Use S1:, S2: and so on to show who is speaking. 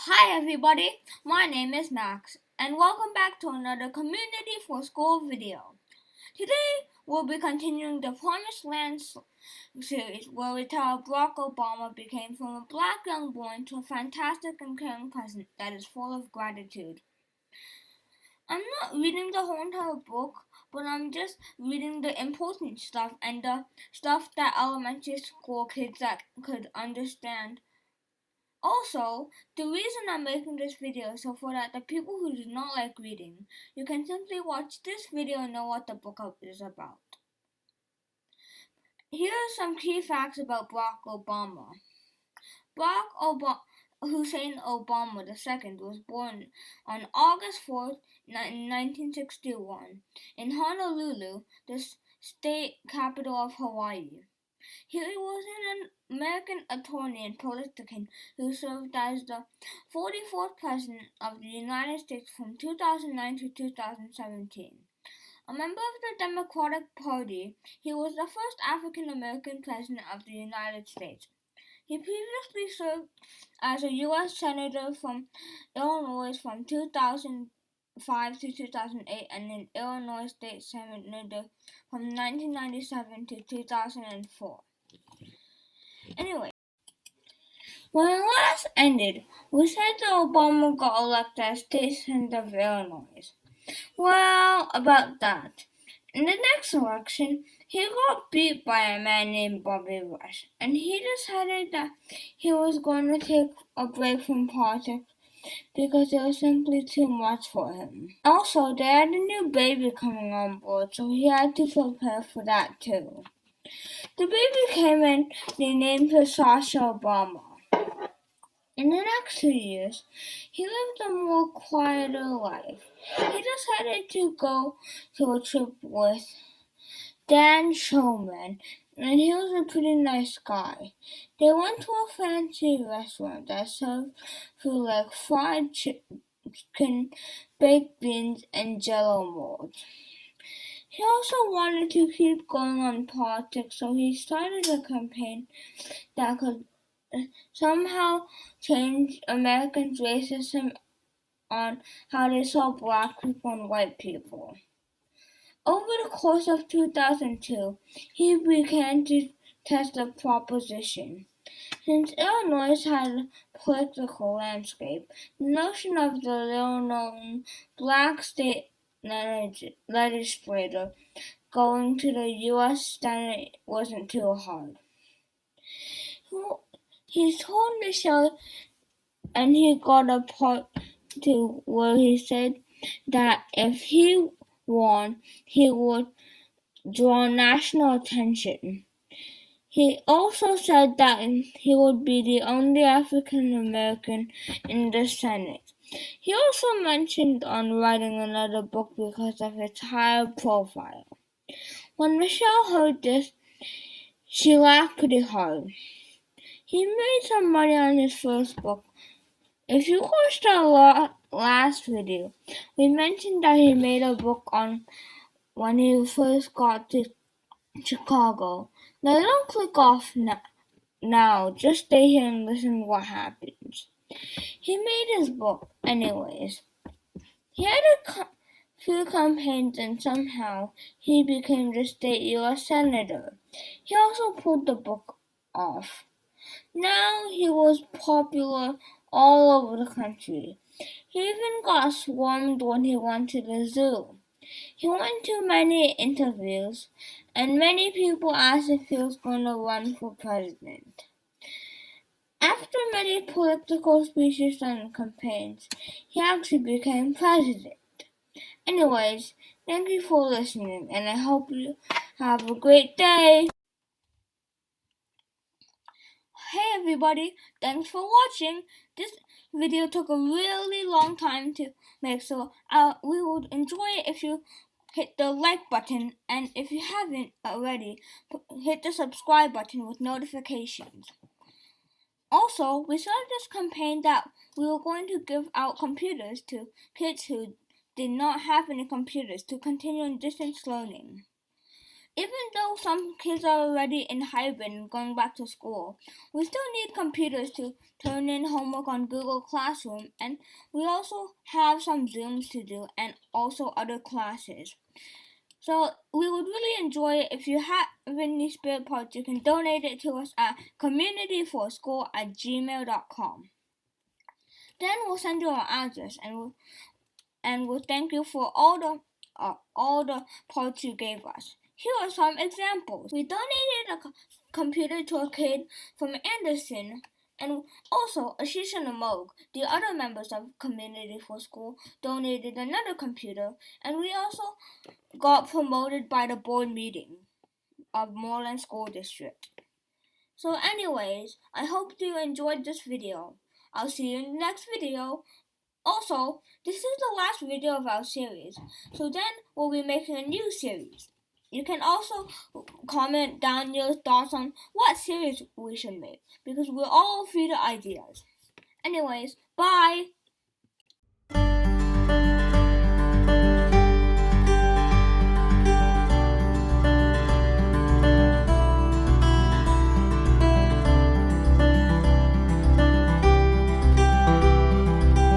S1: Hi everybody, my name is Max and welcome back to another Community for School video. Today we'll be continuing the Promised Land series where we tell how Barack Obama became from a black young boy to a fantastic and caring president that is full of gratitude. I'm not reading the whole entire book, but I'm just reading the important stuff and the stuff that elementary school kids that could understand. Also, the reason I'm making this video is so for that the people who do not like reading, you can simply watch this video and know what the book is about. Here are some key facts about Barack Obama. Hussein Obama II was born on August 4, 1961, in Honolulu, the state capital of Hawaii. He was an American attorney and politician who served as the 44th President of the United States from 2009 to 2017. A member of the Democratic Party, he was the first African American President of the United States. He previously served as a U.S. Senator from Illinois from 2005 to 2008 and an Illinois State Senator from 1997 to 2004. Anyway, when it last ended, we said that Obama got elected as state senator of Illinois. Well, about that. In the next election, he got beat by a man named Bobby Rush, and he decided that he was going to take a break from politics because it was simply too much for him. Also, they had a new baby coming on board, so he had to prepare for that too. The baby came and they named her Sasha Obama. In the next 2 years, he lived a more quieter life. He decided to go to a trip with Dan Shulman, and he was a pretty nice guy. They went to a fancy restaurant that served food like fried chicken, baked beans, and jello molds. He also wanted to keep going on politics, so he started a campaign that could somehow change Americans' racism on how they saw black people and white people. Over the course of 2002, he began to test the proposition. Since Illinois had a political landscape, the notion of the little-known black state legislator going to the U.S. Senate wasn't too hard. He told Michelle, and he got a part to where he said that if he won, he would draw national attention. He also said that he would be the only African American in the Senate. He also mentioned on writing another book because of its higher profile. When Michelle heard this, she laughed pretty hard. He made some money on his first book. If you watched our last video, we mentioned that he made a book on when he first got to Chicago. Now don't click off now, just stay here and listen to what happens. He made his book anyways. He had a few campaigns and somehow he became the state U.S. Senator. He also pulled the book off. Now he was popular all over the country. He even got swarmed when he went to the zoo. He went to many interviews, and many people asked if he was going to run for president. After many political speeches and campaigns, he actually became president. Anyways, thank you for listening, and I hope you have a great day. Hey everybody, thanks for watching. This video took a really long time to make, so we would enjoy it if you hit the like button, and if you haven't already, hit the subscribe button with notifications. Also, we started this campaign that we were going to give out computers to kids who did not have any computers to continue in distance learning. Even though some kids are already in hybrid and going back to school, we still need computers to turn in homework on Google Classroom, and we also have some Zooms to do and also other classes. So we would really enjoy it. If you have any spare parts, you can donate it to us at communityforschool@gmail.com. Then we'll send you our address, and we'll thank you for all the parts you gave us. Here are some examples. We donated a computer to a kid from Anderson, and also Ashish and Amog, the other members of Community for School, donated another computer, and we also got promoted by the board meeting of Moreland School District. So anyways, I hope you enjoyed this video. I'll see you in the next video. Also, this is the last video of our series, so then we'll be making a new series. You can also comment down your thoughts on what series we should make, because we're all free to ideas. Anyways, bye!